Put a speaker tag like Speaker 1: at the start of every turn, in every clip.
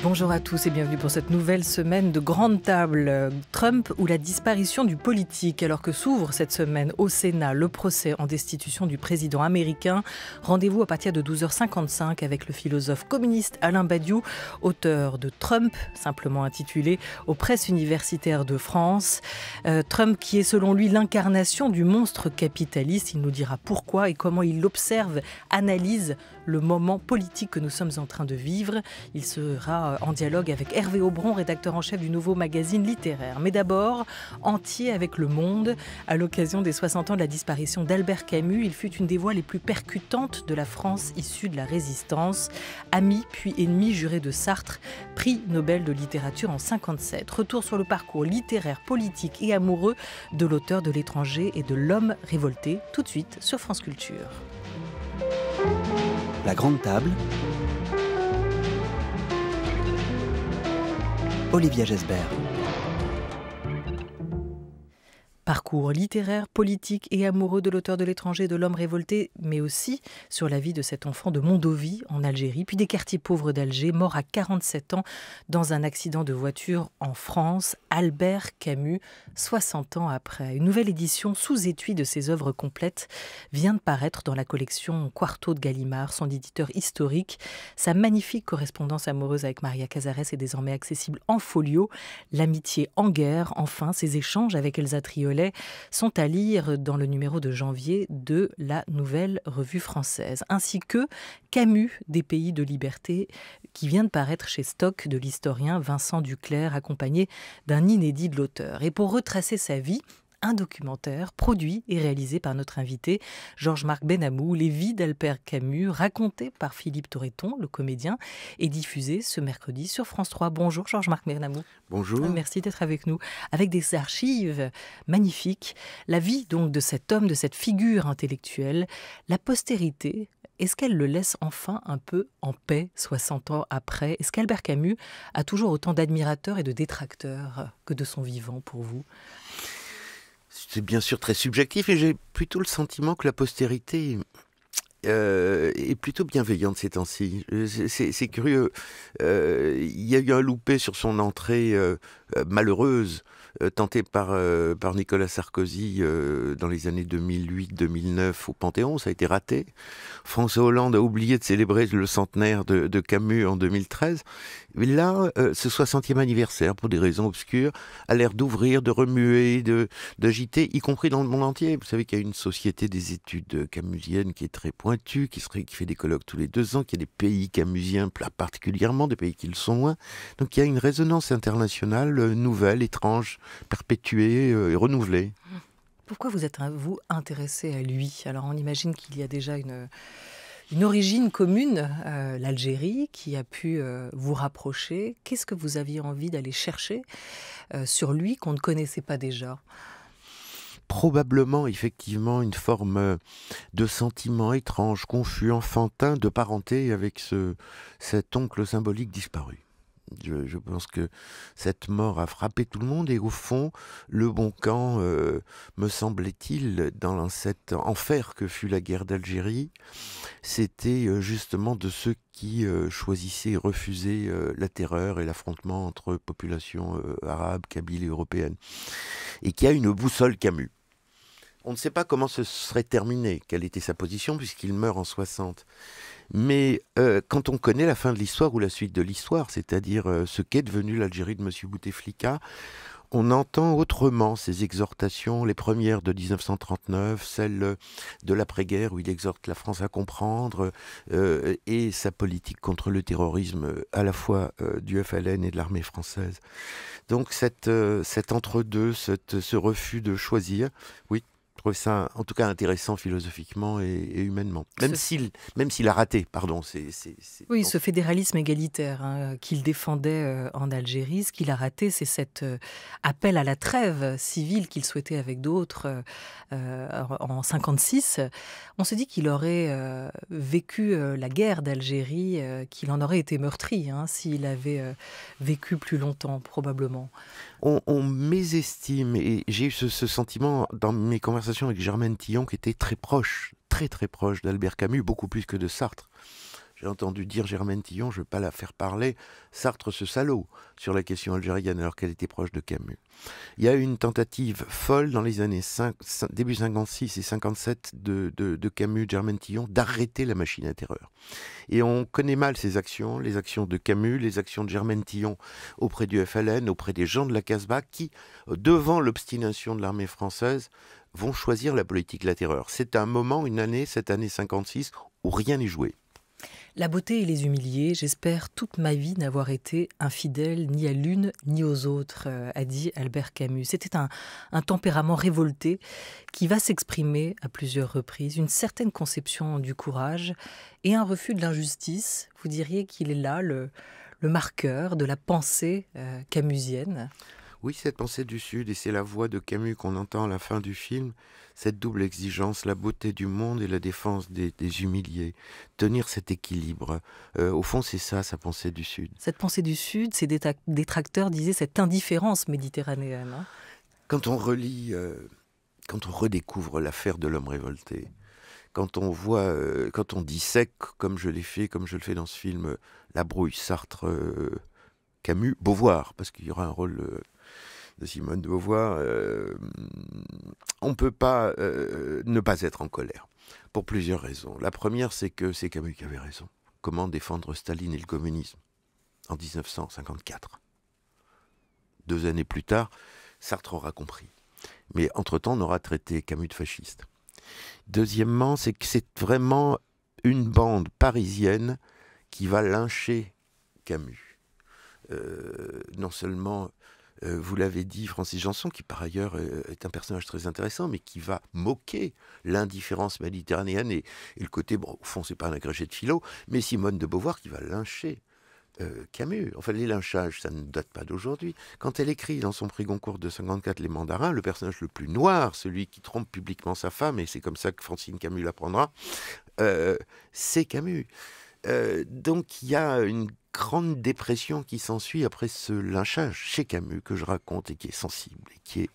Speaker 1: Bonjour à tous et bienvenue pour cette nouvelle semaine de Grande Table. Trump ou la disparition du politique, alors que s'ouvre cette semaine au Sénat le procès en destitution du président américain. Rendez-vous à partir de 12h55 avec le philosophe communiste Alain Badiou, auteur de Trump, simplement intitulé aux presses universitaires de France. Trump qui est selon lui l'incarnation du monstre capitaliste. Il nous dira pourquoi et comment il observe, analyse le moment politique que nous sommes en train de vivre. Il sera en dialogue avec Hervé Aubron, rédacteur en chef du nouveau magazine littéraire. Mais d'abord, entier avec Le Monde. À l'occasion des 60 ans de la disparition d'Albert Camus, il fut une des voix les plus percutantes de la France issue de la Résistance. Ami puis ennemi juré de Sartre, prix Nobel de littérature en 1957. Retour sur le parcours littéraire, politique et amoureux de l'auteur de L'étranger et de L'homme révolté, tout de suite sur France Culture.
Speaker 2: La Grande Table. Olivia Gesbert.
Speaker 1: Parcours littéraire, politique et amoureux de l'auteur de L'étranger, de L'homme révolté, mais aussi sur la vie de cet enfant de Mondovi en Algérie, puis des quartiers pauvres d'Alger, mort à 47 ans dans un accident de voiture en France. Albert Camus, 60 ans après. Une nouvelle édition sous étui de ses œuvres complètes vient de paraître dans la collection Quarto de Gallimard, son éditeur historique. Sa magnifique correspondance amoureuse avec Maria Cazares est désormais accessible en folio. L'amitié en guerre, enfin, ses échanges avec Elsa Triolet sont à lire dans le numéro de janvier de la Nouvelle Revue Française, ainsi que Camus des Pays de Liberté, qui vient de paraître chez Stock de l'historien Vincent Duclerc, accompagné d'un inédit de l'auteur. Et pour retracer sa vie, un documentaire produit et réalisé par notre invité Georges-Marc Benamou, Les vies d'Albert Camus, raconté par Philippe Torreton, le comédien, et diffusé ce mercredi sur France 3. Bonjour Georges-Marc Benamou.
Speaker 3: Bonjour.
Speaker 1: Merci d'être avec nous. Avec des archives magnifiques, la vie donc de cet homme, de cette figure intellectuelle, la postérité, est-ce qu'elle le laisse enfin un peu en paix 60 ans après? Est-ce qu'Albert Camus a toujours autant d'admirateurs et de détracteurs que de son vivant pour vous?
Speaker 3: C'est bien sûr très subjectif et j'ai plutôt le sentiment que la postérité est plutôt bienveillante ces temps-ci. C'est curieux. Il y a eu un loupé sur son entrée malheureuse, tentée par Nicolas Sarkozy dans les années 2008-2009 au Panthéon. Ça a été raté. François Hollande a oublié de célébrer le centenaire de Camus en 2013. Mais là, ce 60e anniversaire, pour des raisons obscures, a l'air d'ouvrir, de remuer, d'agiter, y compris dans le monde entier. Vous savez qu'il y a une société des études camusiennes qui est très pointue, qui fait des colloques tous les 2 ans, qu'il y a des pays camusiens particulièrement, des pays qui le sont moins. Donc il y a une résonance internationale nouvelle, étrange, perpétuée et renouvelée.
Speaker 1: Pourquoi vous êtes, vous, intéressé à lui? Alors on imagine qu'il y a déjà une origine commune, l'Algérie, qui a pu vous rapprocher. Qu'est-ce que vous aviez envie d'aller chercher sur lui qu'on ne connaissait pas déjà?
Speaker 3: Probablement, effectivement, une forme de sentiment étrange, confus, enfantin, de parenté avec cet oncle symbolique disparu. Je pense que cette mort a frappé tout le monde et au fond, le bon camp, me semblait-il, dans cet enfer que fut la guerre d'Algérie, c'était justement de ceux qui choisissaient et refusaient la terreur et l'affrontement entre populations arabes, kabyles et européennes. Et qui a une boussole Camus. On ne sait pas comment ce serait terminé, quelle était sa position, puisqu'il meurt en 60. Mais quand on connaît la fin de l'histoire ou la suite de l'histoire, c'est-à-dire ce qu'est devenu l'Algérie de M. Bouteflika, on entend autrement ces exhortations, les premières de 1939, celles de l'après-guerre où il exhorte la France à comprendre, et sa politique contre le terrorisme à la fois du FLN et de l'armée française. Donc cet entre-deux, ce refus de choisir, oui, je trouve ça en tout cas intéressant philosophiquement et humainement. Même s'il a raté, pardon.
Speaker 1: Oui, ce fédéralisme égalitaire qu'il défendait en Algérie, ce qu'il a raté, c'est cet appel à la trêve civile qu'il souhaitait avec d'autres en 56. On se dit qu'il aurait vécu la guerre d'Algérie, qu'il en aurait été meurtri s'il avait vécu plus longtemps, probablement.
Speaker 3: On mésestime, et j'ai eu ce sentiment dans mes conversations avec Germaine Tillon, qui était très proche, très très proche d'Albert Camus, beaucoup plus que de Sartre. J'ai entendu dire Germaine Tillon, je ne vais pas la faire parler, Sartre ce salaud, sur la question algérienne, alors qu'elle était proche de Camus. Il y a eu une tentative folle dans les années début 56 et 57 de Camus, Germaine Tillon, d'arrêter la machine à terreur. Et on connaît mal ces actions, les actions de Camus, les actions de Germaine Tillon auprès du FLN, auprès des gens de la Casbah, qui, devant l'obstination de l'armée française, vont choisir la politique de la terreur. C'est un moment, une année, cette année 56, où rien n'est joué.
Speaker 1: La beauté et les humiliés, j'espère toute ma vie n'avoir été infidèle ni à l'une ni aux autres, a dit Albert Camus. C'était un tempérament révolté qui va s'exprimer à plusieurs reprises, une certaine conception du courage et un refus de l'injustice. Vous diriez qu'il est là le marqueur de la pensée camusienne.
Speaker 3: Oui, cette pensée du Sud, et c'est la voix de Camus qu'on entend à la fin du film, cette double exigence, la beauté du monde et la défense des humiliés, tenir cet équilibre. Au fond, c'est ça, sa pensée du Sud.
Speaker 1: Cette pensée du Sud, ses détracteurs disaient cette indifférence méditerranéenne. Hein.
Speaker 3: Quand on relit, quand on redécouvre l'affaire de l'homme révolté, quand on voit, quand on dissèque, comme je l'ai fait, comme je le fais dans ce film, la brouille Sartre, Camus, Beauvoir, parce qu'il y aura un rôle de Simone de Beauvoir, on ne peut pas ne pas être en colère, pour plusieurs raisons. La première, c'est que c'est Camus qui avait raison. Comment défendre Staline et le communisme en 1954 ? 2 années plus tard, Sartre aura compris. Mais entre-temps, on aura traité Camus de fasciste. Deuxièmement, c'est que c'est vraiment une bande parisienne qui va lyncher Camus. Non seulement, vous l'avez dit, Francis Janson, qui par ailleurs est un personnage très intéressant, mais qui va moquer l'indifférence méditerranéenne et le côté, bon, au fond, c'est pas un agrégé de philo, mais Simone de Beauvoir qui va lyncher Camus. Enfin, les lynchages, ça ne date pas d'aujourd'hui. Quand elle écrit dans son prix Goncourt de 54 Les Mandarins, le personnage le plus noir, celui qui trompe publiquement sa femme, et c'est comme ça que Francine Camus l'apprendra, c'est Camus. Donc il y a une grande dépression qui s'ensuit après ce lynchage chez Camus que je raconte et qui est sensible et qui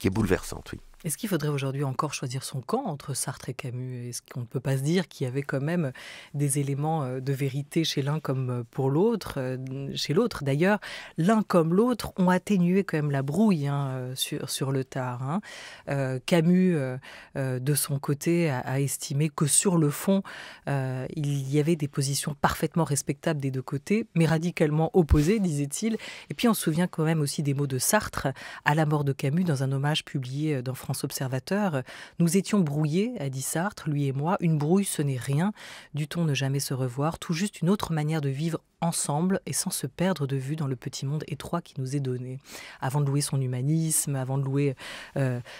Speaker 3: est bouleversante, oui.
Speaker 1: Est-ce qu'il faudrait aujourd'hui encore choisir son camp entre Sartre et Camus ? Est-ce qu'on ne peut pas se dire qu'il y avait quand même des éléments de vérité chez l'un comme pour l'autre, chez l'autre d'ailleurs, l'un comme l'autre ont atténué quand même la brouille sur le tard. Camus, de son côté, a estimé que sur le fond, il y avait des positions parfaitement respectables des deux côtés, mais radicalement opposées, disait-il. Et puis on se souvient quand même aussi des mots de Sartre à la mort de Camus dans un hommage publié dans France Observateur. Nous étions brouillés, a dit Sartre, lui et moi. Une brouille, ce n'est rien. Dut-on ne jamais se revoir, tout juste une autre manière de vivre ensemble et sans se perdre de vue dans le petit monde étroit qui nous est donné. Avant de louer son humanisme, avant de louer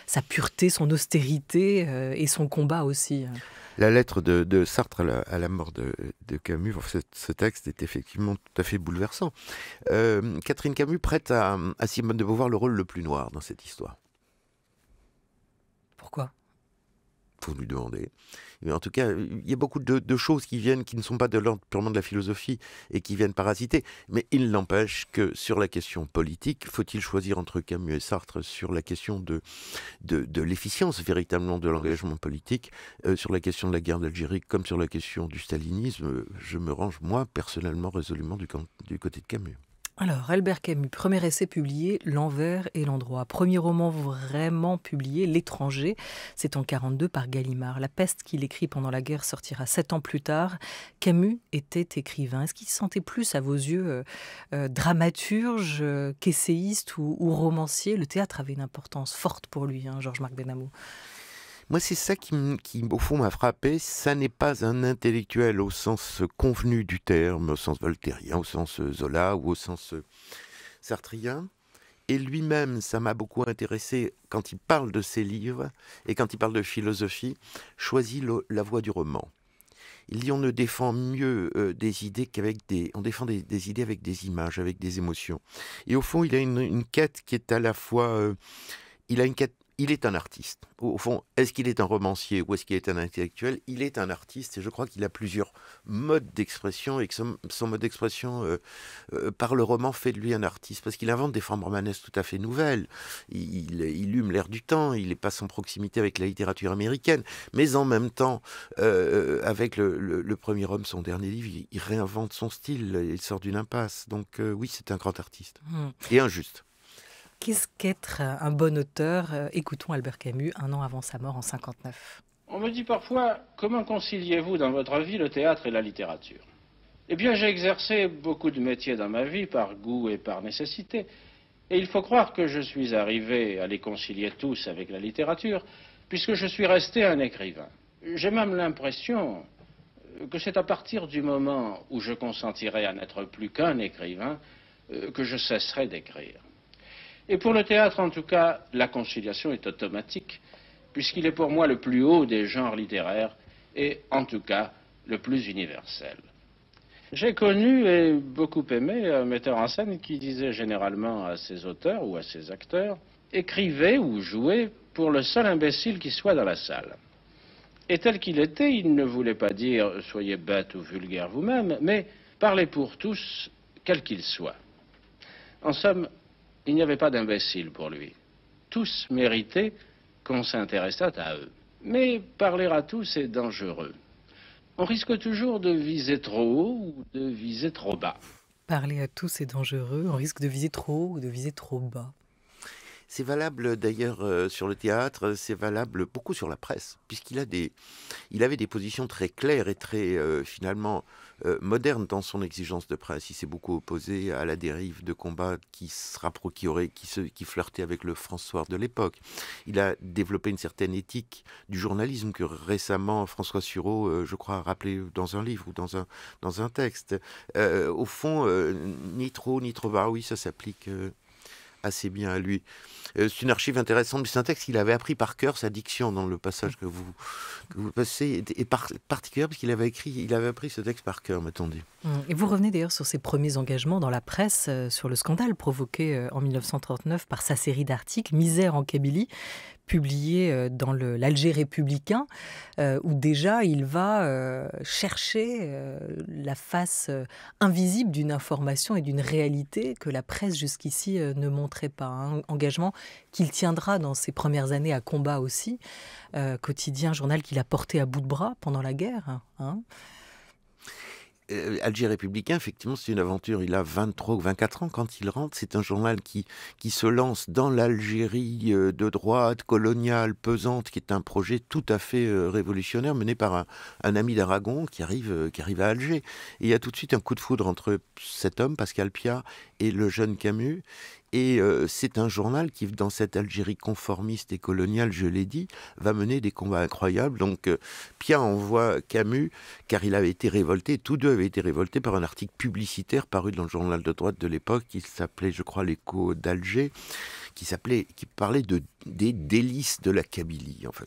Speaker 1: sa pureté, son austérité et son combat aussi.
Speaker 3: La lettre de Sartre à la mort de Camus, ce texte est effectivement tout à fait bouleversant. Catherine Camus prête à Simone de Beauvoir le rôle le plus noir dans cette histoire.
Speaker 1: Pourquoi ?
Speaker 3: Faut lui demander. Mais en tout cas, il y a beaucoup de choses qui viennent, qui ne sont pas de l'ordre purement de la philosophie et qui viennent parasiter. Mais il n'empêche que sur la question politique, faut-il choisir entre Camus et Sartre sur la question de l'efficience véritablement de l'engagement politique, sur la question de la guerre d'Algérie comme sur la question du stalinisme, je me range moi personnellement résolument du côté de Camus.
Speaker 1: Alors, Albert Camus, premier essai publié, L'envers et l'endroit. Premier roman vraiment publié, L'étranger, c'est en 1942 par Gallimard. La peste qu'il écrit pendant la guerre sortira 7 ans plus tard. Camus était écrivain. Est-ce qu'il se sentait plus, à vos yeux, dramaturge, qu'essayiste ou romancier ? Le théâtre avait une importance forte pour lui, Georges-Marc Benamou.
Speaker 3: Moi, c'est ça qui, au fond, m'a frappé. Ça n'est pas un intellectuel au sens convenu du terme, au sens voltairien, au sens Zola ou au sens sartrien. Et lui-même, ça m'a beaucoup intéressé quand il parle de ses livres et quand il parle de philosophie, choisit la voie du roman. Il dit on ne défend mieux des idées qu'avec on défend des idées avec des images, avec des émotions. Et au fond, il a une quête qui est à la fois... il a une quête il est un artiste. Au fond, est-ce qu'il est un romancier ou est-ce qu'il est un intellectuel? Il est un artiste et je crois qu'il a plusieurs modes d'expression et que son mode d'expression par le roman fait de lui un artiste parce qu'il invente des formes romanesques tout à fait nouvelles. Il hume l'air du temps, il passe en proximité avec la littérature américaine, mais en même temps, avec le premier homme, son dernier livre, il réinvente son style, il sort d'une impasse. Donc oui, c'est un grand artiste. Et injuste.
Speaker 1: Qu'est-ce qu'être un bon auteur? Écoutons Albert Camus, un an avant sa mort en 59.
Speaker 4: On me dit parfois, comment conciliez-vous dans votre vie le théâtre et la littérature? Eh bien, j'ai exercé beaucoup de métiers dans ma vie par goût et par nécessité. Et il faut croire que je suis arrivé à les concilier tous avec la littérature, puisque je suis resté un écrivain. J'ai même l'impression que c'est à partir du moment où je consentirai à n'être plus qu'un écrivain que je cesserai d'écrire. Et pour le théâtre, en tout cas, la conciliation est automatique, puisqu'il est pour moi le plus haut des genres littéraires et, en tout cas, le plus universel. J'ai connu et beaucoup aimé un metteur en scène qui disait généralement à ses auteurs ou à ses acteurs « Écrivez ou jouez pour le seul imbécile qui soit dans la salle ». Et tel qu'il était, il ne voulait pas dire « Soyez bête ou vulgaire vous-même », mais « Parlez pour tous, quels qu'ils soient ». En somme, il n'y avait pas d'imbécile pour lui. Tous méritaient qu'on s'intéressât à eux. Mais parler à tous est dangereux. On risque toujours de viser trop haut ou de viser trop bas.
Speaker 1: Parler à tous est dangereux, on risque de viser trop haut ou de viser trop bas.
Speaker 3: C'est valable d'ailleurs sur le théâtre, c'est valable beaucoup sur la presse, puisqu'il avait des positions très claires et très finalement modernes dans son exigence de presse. Il s'est beaucoup opposé à la dérive de combat qui flirtait avec le François de l'époque. Il a développé une certaine éthique du journalisme que récemment François Sureau, je crois, a rappelé dans un livre ou dans un texte. Au fond, ni trop ni trop bas, oui, ça s'applique assez bien à lui. C'est une archive intéressante, mais c'est un texte qu'il avait appris par cœur, sa diction dans le passage que vous passez est particulière parce qu'il avait appris ce texte par cœur, m'attendez.
Speaker 1: Et vous revenez d'ailleurs sur ses premiers engagements dans la presse, sur le scandale provoqué en 1939 par sa série d'articles « Misère en Kabylie », publié dans l'Alger républicain, où déjà il va chercher la face invisible d'une information et d'une réalité que la presse jusqu'ici ne montrait pas. Un engagement qu'il tiendra dans ses premières années à Combat aussi, quotidien, journal qu'il a porté à bout de bras pendant la guerre.
Speaker 3: Alger républicain, effectivement, c'est une aventure. Il a 23 ou 24 ans quand il rentre. C'est un journal qui se lance dans l'Algérie de droite, coloniale, pesante, qui est un projet tout à fait révolutionnaire, mené par un ami d'Aragon qui arrive à Alger. Et il y a tout de suite un coup de foudre entre cet homme, Pascal Piat, et le jeune Camus. Et c'est un journal qui, dans cette Algérie conformiste et coloniale, je l'ai dit, va mener des combats incroyables. Donc Piat envoie Camus, car il avait été révolté, tous deux avaient été révoltés par un article publicitaire paru dans le journal de droite de l'époque, qui s'appelait, je crois, l'Écho d'Alger, qui parlait des délices de la Kabylie. Enfin,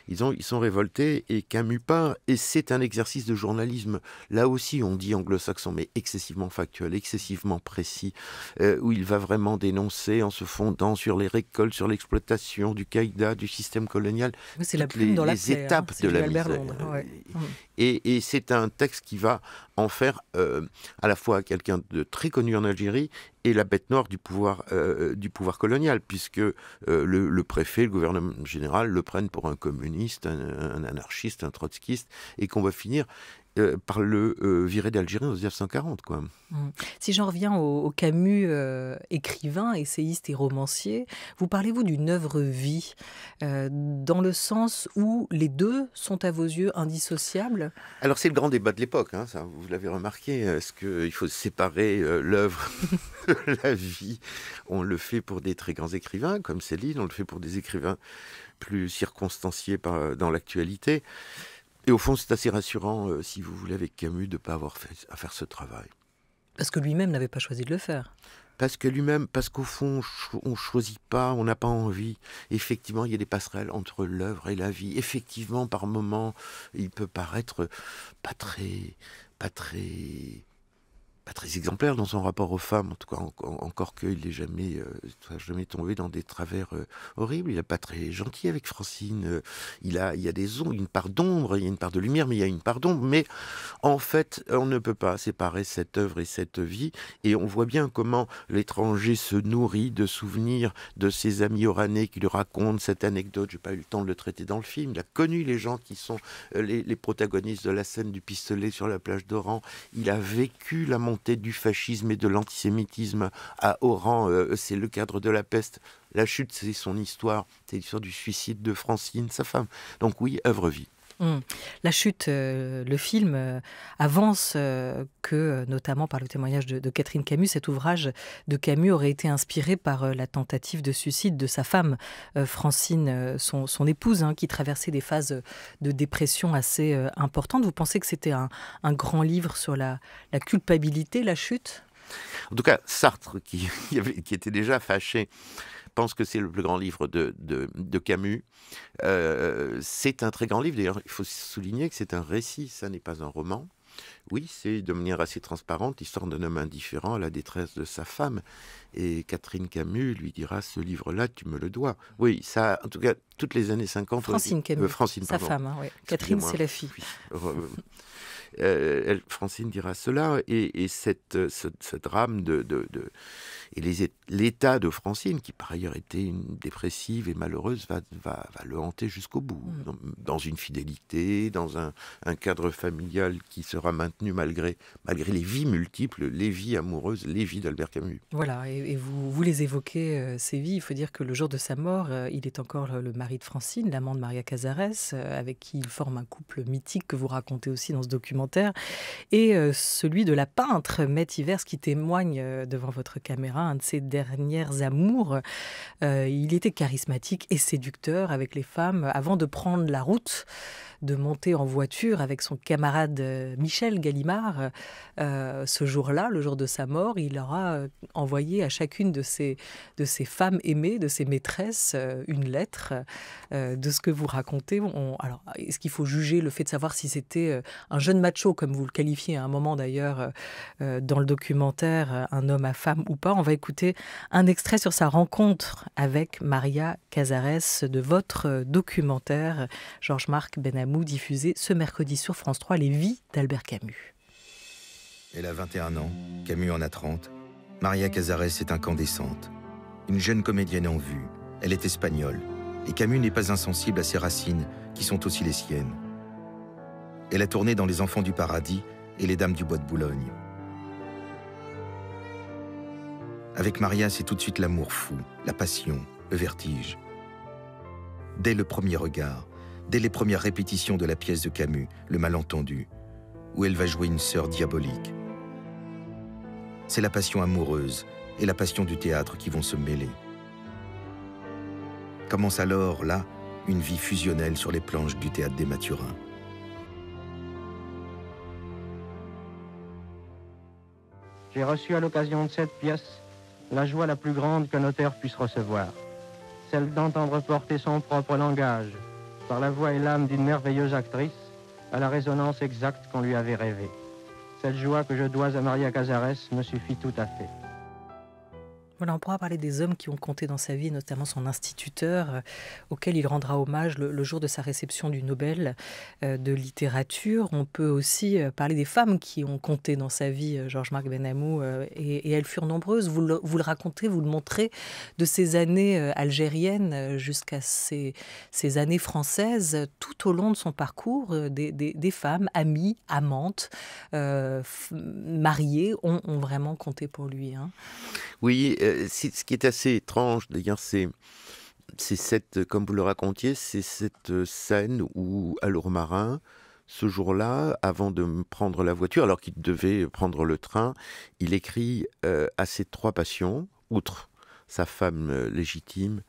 Speaker 3: ils sont révoltés et Camus part, et c'est un exercice de journalisme, là aussi on dit anglo-saxon, mais excessivement factuel, excessivement précis, où il va vraiment dénoncer en se fondant sur les récoltes, sur l'exploitation du caïda, du système colonial,
Speaker 1: oui, c'est la plume dans la
Speaker 3: les
Speaker 1: plaie,
Speaker 3: étapes de la misère.
Speaker 1: Ouais.
Speaker 3: Et c'est un texte qui va en faire à la fois quelqu'un de très connu en Algérie et la bête noire du pouvoir colonial, puisque le préfet, le gouvernement général le prennent pour un communiste, un anarchiste, un trotskiste, et qu'on va finir par le virer d'Algérie en 1940, quoi.
Speaker 1: Si j'en reviens au Camus, écrivain, essayiste et romancier, vous parlez-vous d'une œuvre-vie, dans le sens où les deux sont à vos yeux indissociables?
Speaker 3: Alors c'est le grand débat de l'époque, hein, ça, vous l'avez remarqué. Est-ce qu'il faut séparer l'œuvre de la vie? On le fait pour des très grands écrivains, comme Céline, on le fait pour des écrivains plus circonstanciés dans l'actualité. Et au fond, c'est assez rassurant, si vous voulez, avec Camus, de ne pas avoir à faire ce travail.
Speaker 1: Parce que lui-même n'avait pas choisi de le faire.
Speaker 3: Parce qu'au fond, on ne choisit pas, on n'a pas envie. Effectivement, il y a des passerelles entre l'œuvre et la vie. Effectivement, par moments, il peut paraître pas très pas très exemplaire dans son rapport aux femmes, en tout cas encore qu'il n'est jamais tombé dans des travers horribles. Il n'est pas très gentil avec Francine. Il y a une part d'ombre, il y a une part de lumière, mais il y a une part d'ombre. Mais en fait, on ne peut pas séparer cette œuvre et cette vie. Et on voit bien comment l'étranger se nourrit de souvenirs de ses amis oranais qui lui racontent cette anecdote. Je n'ai pas eu le temps de le traiter dans le film. Il a connu les gens qui sont les protagonistes de la scène du pistolet sur la plage d'Oran. Il a vécu la montée du fascisme et de l'antisémitisme à Oran. C'est le cadre de la peste. La chute, c'est son histoire. C'est l'histoire du suicide de Francine, sa femme. Donc oui, œuvre-vie.
Speaker 1: La chute, le film avance que, notamment par le témoignage de Catherine Camus, cet ouvrage de Camus aurait été inspiré par la tentative de suicide de sa femme, Francine, son épouse, qui traversait des phases de dépression assez importantes. Vous pensez que c'était un grand livre sur la culpabilité, la chute ?
Speaker 3: En tout cas, Sartre, qui était déjà fâché, pense que c'est le plus grand livre de Camus. C'est un très grand livre. D'ailleurs, il faut souligner que c'est un récit, ça n'est pas un roman. Oui, c'est de manière assez transparente l'histoire d'un homme indifférent à la détresse de sa femme. Et Catherine Camus lui dira, ce livre-là, tu me le dois. Oui, ça, en tout cas, toutes les années 50...
Speaker 1: Francine Camus, sa
Speaker 3: pardon.
Speaker 1: femme. Oui. Catherine, c'est la fille.
Speaker 3: Oui. Francine dira cela, et ce drame et l'état de Francine, qui par ailleurs était une dépressive et malheureuse, va le hanter jusqu'au bout, dans une fidélité, dans un cadre familial qui sera maintenu malgré les vies multiples, les vies amoureuses, les vies d'Albert Camus.
Speaker 1: Voilà, et vous les évoquez, ces vies. Il faut dire que le jour de sa mort, il est encore le mari de Francine, l'amant de Maria Cazares, avec qui il forme un couple mythique que vous racontez aussi dans ce documentaire, et celui de la peintre Mette Ivers, qui témoigne devant votre caméra, un de ses dernières amours. Il était charismatique et séducteur avec les femmes avant de prendre la route, de monter en voiture avec son camarade Michel Gallimard. Ce jour-là, le jour de sa mort, il aura envoyé à chacune de ces femmes aimées, de ses maîtresses, une lettre. De ce que vous racontez, alors, est-ce qu'il faut juger le fait de savoir si c'était un jeune macho, comme vous le qualifiez à un moment d'ailleurs dans le documentaire, un homme à femme ou pas? On va écouter un extrait sur sa rencontre avec Maria Cazares de votre documentaire, Georges-Marc Benamou, diffusé ce mercredi sur France 3, Les vies d'Albert Camus.
Speaker 5: Elle a 21 ans, Camus en a 30. Maria Cazares est incandescente. Une jeune comédienne en vue. Elle est espagnole. Et Camus n'est pas insensible à ses racines, qui sont aussi les siennes. Elle a tourné dans Les Enfants du Paradis et Les Dames du Bois de Boulogne. Avec Maria, c'est tout de suite l'amour fou, la passion, le vertige. Dès le premier regard, dès les premières répétitions de la pièce de Camus, Le Malentendu, où elle va jouer une sœur diabolique. C'est la passion amoureuse et la passion du théâtre qui vont se mêler. Commence alors, là, une vie fusionnelle sur les planches du théâtre des Mathurins.
Speaker 6: J'ai reçu à l'occasion de cette pièce la joie la plus grande qu'un auteur puisse recevoir, celle d'entendre porter son propre langage, par la voix et l'âme d'une merveilleuse actrice, à la résonance exacte qu'on lui avait rêvée. Cette joie que je dois à Maria Cazares me suffit tout à fait.
Speaker 1: Voilà, on pourra parler des hommes qui ont compté dans sa vie, notamment son instituteur, auquel il rendra hommage le jour de sa réception du Nobel de littérature. On peut aussi parler des femmes qui ont compté dans sa vie, Georges-Marc Benamou, et elles furent nombreuses. Vous le racontez, vous le montrez, de ces années algériennes jusqu'à ces années françaises, tout au long de son parcours, des femmes, amies, amantes, mariées, ont vraiment compté pour lui.
Speaker 3: Oui, ce qui est assez étrange, d'ailleurs, c'est cette, comme vous le racontiez, c'est cette scène où, à Lourmarin, ce jour-là, avant de prendre la voiture, alors qu'il devait prendre le train, il écrit à ses trois passions, outre sa femme légitime,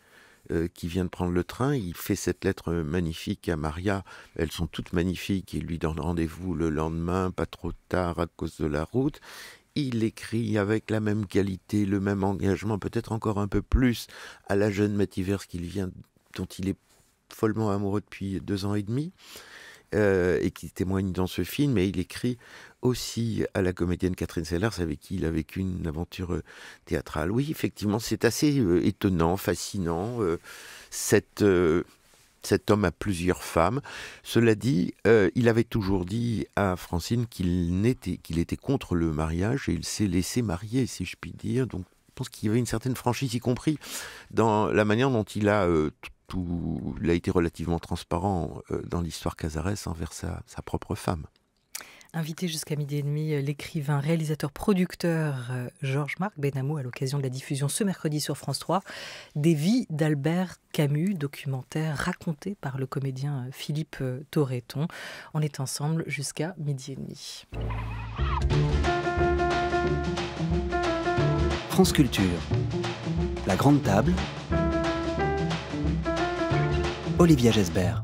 Speaker 3: qui vient de prendre le train, il fait cette lettre magnifique à Maria. Elles sont toutes magnifiques, il lui donne rendez-vous le lendemain, pas trop tard à cause de la route. Il écrit avec la même qualité, le même engagement, peut-être encore un peu plus, à la jeune Mette Ivers dont il est follement amoureux depuis 2 ans et demi. et qui témoigne dans ce film. Et il écrit aussi à la comédienne Catherine Sellers, avec qui il a vécu une aventure théâtrale. Oui, effectivement, c'est assez étonnant, fascinant, cet homme a plusieurs femmes. Cela dit, il avait toujours dit à Francine qu'il était contre le mariage, et il s'est laissé marier, si je puis dire. Donc, je pense qu'il y avait une certaine franchise, y compris dans la manière dont il a été relativement transparent dans l'histoire Casares envers sa propre femme.
Speaker 1: Invité jusqu'à 12h30, l'écrivain, réalisateur, producteur Georges-Marc Benamou à l'occasion de la diffusion ce mercredi sur France 3 des vies d'Albert Camus, documentaire raconté par le comédien Philippe Torreton. On est ensemble jusqu'à 12h30.
Speaker 2: France Culture, la grande table, Olivia Gesbert.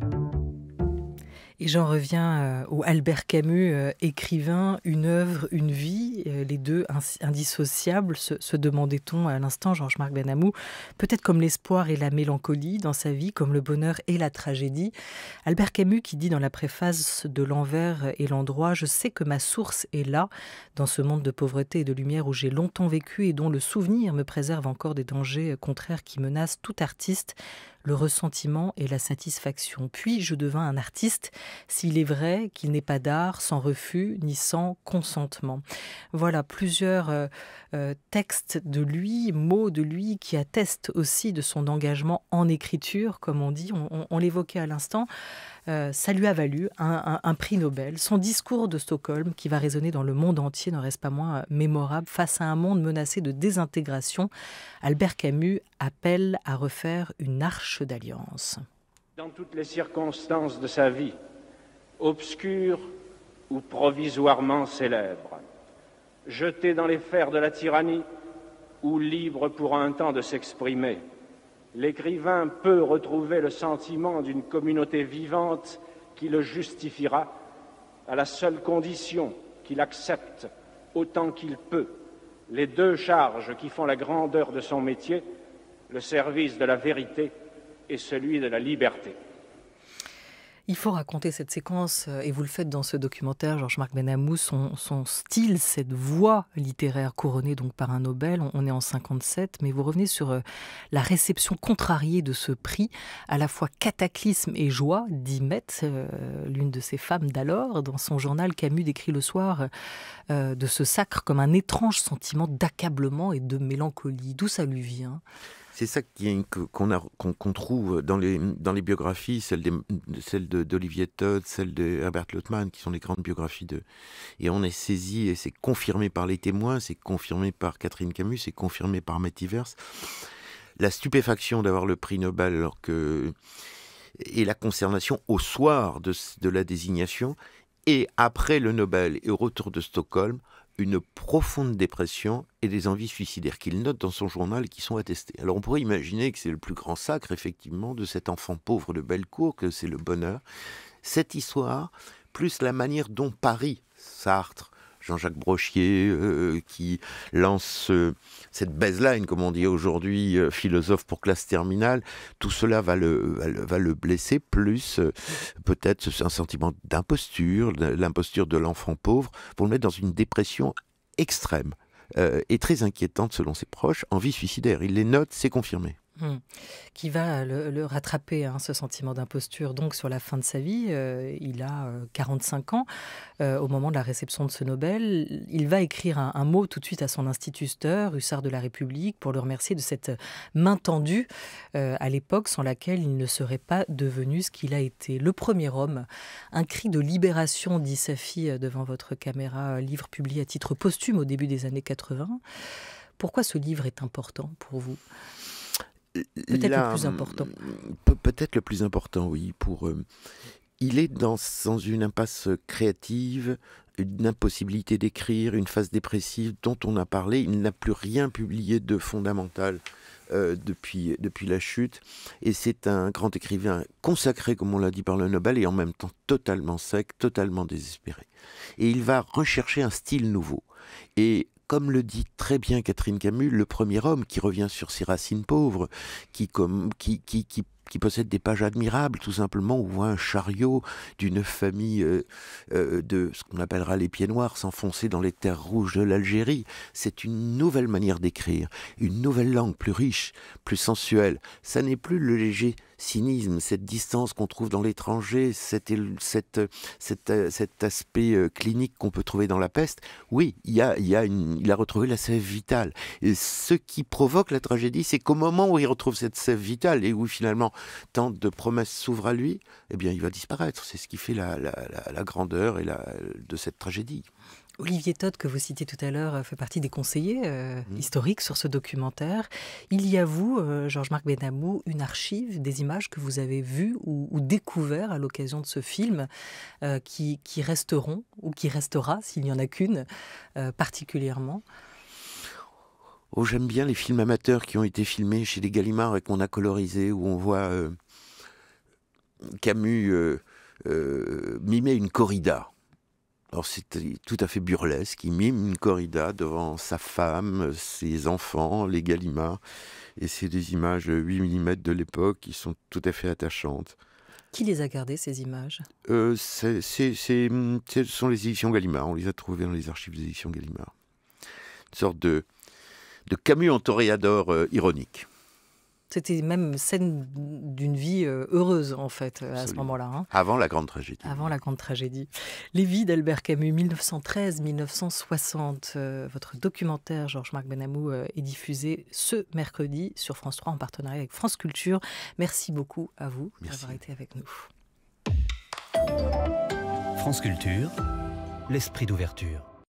Speaker 1: Et j'en reviens au Albert Camus, écrivain, une œuvre, une vie, les deux indissociables, se demandait-on à l'instant, Georges-Marc Benamou, peut-être comme l'espoir et la mélancolie dans sa vie, comme le bonheur et la tragédie. Albert Camus qui dit dans la préface de L'Envers et l'Endroit « Je sais que ma source est là, dans ce monde de pauvreté et de lumière où j'ai longtemps vécu et dont le souvenir me préserve encore des dangers contraires qui menacent tout artiste, le ressentiment et la satisfaction. Puis je devins un artiste, s'il est vrai qu'il n'est pas d'art sans refus ni sans consentement. » Voilà plusieurs textes de lui, mots de lui, qui attestent aussi de son engagement en écriture, comme on dit, on l'évoquait à l'instant. Ça lui a valu un prix Nobel. Son discours de Stockholm, qui va résonner dans le monde entier, ne reste pas moins mémorable. Face à un monde menacé de désintégration, Albert Camus appelle à refaire une arche d'alliance.
Speaker 4: Dans toutes les circonstances de sa vie, obscures ou provisoirement célèbres, jeté dans les fers de la tyrannie ou libre pour un temps de s'exprimer, l'écrivain peut retrouver le sentiment d'une communauté vivante qui le justifiera à la seule condition qu'il accepte, autant qu'il peut, les deux charges qui font la grandeur de son métier, le service de la vérité et celui de la liberté.
Speaker 1: Il faut raconter cette séquence, et vous le faites dans ce documentaire, Georges-Marc Benamou, son style, cette voix littéraire couronnée donc par un Nobel. On est en 57, mais vous revenez sur la réception contrariée de ce prix, à la fois cataclysme et joie, dit Mette, l'une de ces femmes d'alors. Dans son journal, Camus décrit le soir de ce sacre comme un étrange sentiment d'accablement et de mélancolie. D'où ça lui vient ?
Speaker 3: C'est ça qu'on trouve dans les biographies, celle d'Olivier Todd, celle de Herbert Lottman, qui sont les grandes biographies et on est saisi, et c'est confirmé par les témoins, c'est confirmé par Catherine Camus, c'est confirmé par Métivers. La stupéfaction d'avoir le prix Nobel et la consternation au soir de la désignation, et après le Nobel et au retour de Stockholm, une profonde dépression et des envies suicidaires qu'il note dans son journal et qui sont attestées. Alors on pourrait imaginer que c'est le plus grand sacre, effectivement, de cet enfant pauvre de Bellecour, que c'est le bonheur. Cette histoire, plus la manière dont Paris, Sartre, Jean-Jacques Brochier, qui lance cette baseline, comme on dit aujourd'hui, philosophe pour classe terminale, tout cela va le blesser, plus peut-être un sentiment d'imposture, l'imposture de l'enfant pauvre, pour le mettre dans une dépression extrême et très inquiétante selon ses proches, envie suicidaire. Il les note, c'est confirmé.
Speaker 1: Qui va le rattraper, ce sentiment d'imposture, donc sur la fin de sa vie. Il a 45 ans au moment de la réception de ce Nobel. Il va écrire un mot tout de suite à son instituteur, hussard de la République, pour le remercier de cette main tendue à l'époque sans laquelle il ne serait pas devenu ce qu'il a été. Le premier homme, un cri de libération, dit sa fille devant votre caméra, livre publié à titre posthume au début des années 80. Pourquoi ce livre est important pour vous ? Peut-être le plus important.
Speaker 3: Peut-être le plus important, oui. Il est dans une impasse créative, une impossibilité d'écrire, une phase dépressive dont on a parlé. Il n'a plus rien publié de fondamental depuis la chute. Et c'est un grand écrivain consacré, comme on l'a dit, par le Nobel, et en même temps totalement sec, totalement désespéré. Et il va rechercher un style nouveau. Et comme le dit très bien Catherine Camus, le premier homme qui revient sur ses racines pauvres, qui qui possède des pages admirables, tout simplement, où on voit un chariot d'une famille de ce qu'on appellera les pieds noirs s'enfoncer dans les terres rouges de l'Algérie. C'est une nouvelle manière d'écrire, une nouvelle langue plus riche, plus sensuelle. Ça n'est plus le léger cynisme, cette distance qu'on trouve dans l'étranger, cet aspect clinique qu'on peut trouver dans La Peste. Oui, il a retrouvé la sève vitale. Et ce qui provoque la tragédie, c'est qu'au moment où il retrouve cette sève vitale et où finalement tant de promesses s'ouvrent à lui, eh bien il va disparaître. C'est ce qui fait la grandeur de cette tragédie.
Speaker 1: Olivier Todt, que vous citiez tout à l'heure, fait partie des conseillers historiques sur ce documentaire. Il y a, vous, Georges-Marc Benamou, une archive des images que vous avez vues ou découvertes à l'occasion de ce film qui resteront, ou qui restera, s'il n'y en a qu'une, particulièrement.
Speaker 3: Oh, j'aime bien les films amateurs qui ont été filmés chez les Gallimard et qu'on a colorisés, où on voit Camus mimer une corrida. Alors c'est tout à fait burlesque, il mime une corrida devant sa femme, ses enfants, les Gallimard, et c'est des images 8 mm de l'époque qui sont tout à fait attachantes.
Speaker 1: Qui les a gardées, ces images ?
Speaker 3: Ce sont les éditions Gallimard, on les a trouvées dans les archives des éditions Gallimard. Une sorte de Camus en toréador ironique.
Speaker 1: C'était même scène d'une vie heureuse, en fait, à ce moment-là. Hein.
Speaker 3: Avant la grande tragédie.
Speaker 1: Avant la grande tragédie. Les vies d'Albert Camus, 1913-1960. Votre documentaire, Georges-Marc Benamou, est diffusé ce mercredi sur France 3 en partenariat avec France Culture. Merci beaucoup à vous d'avoir été avec nous.
Speaker 2: France Culture, l'esprit d'ouverture.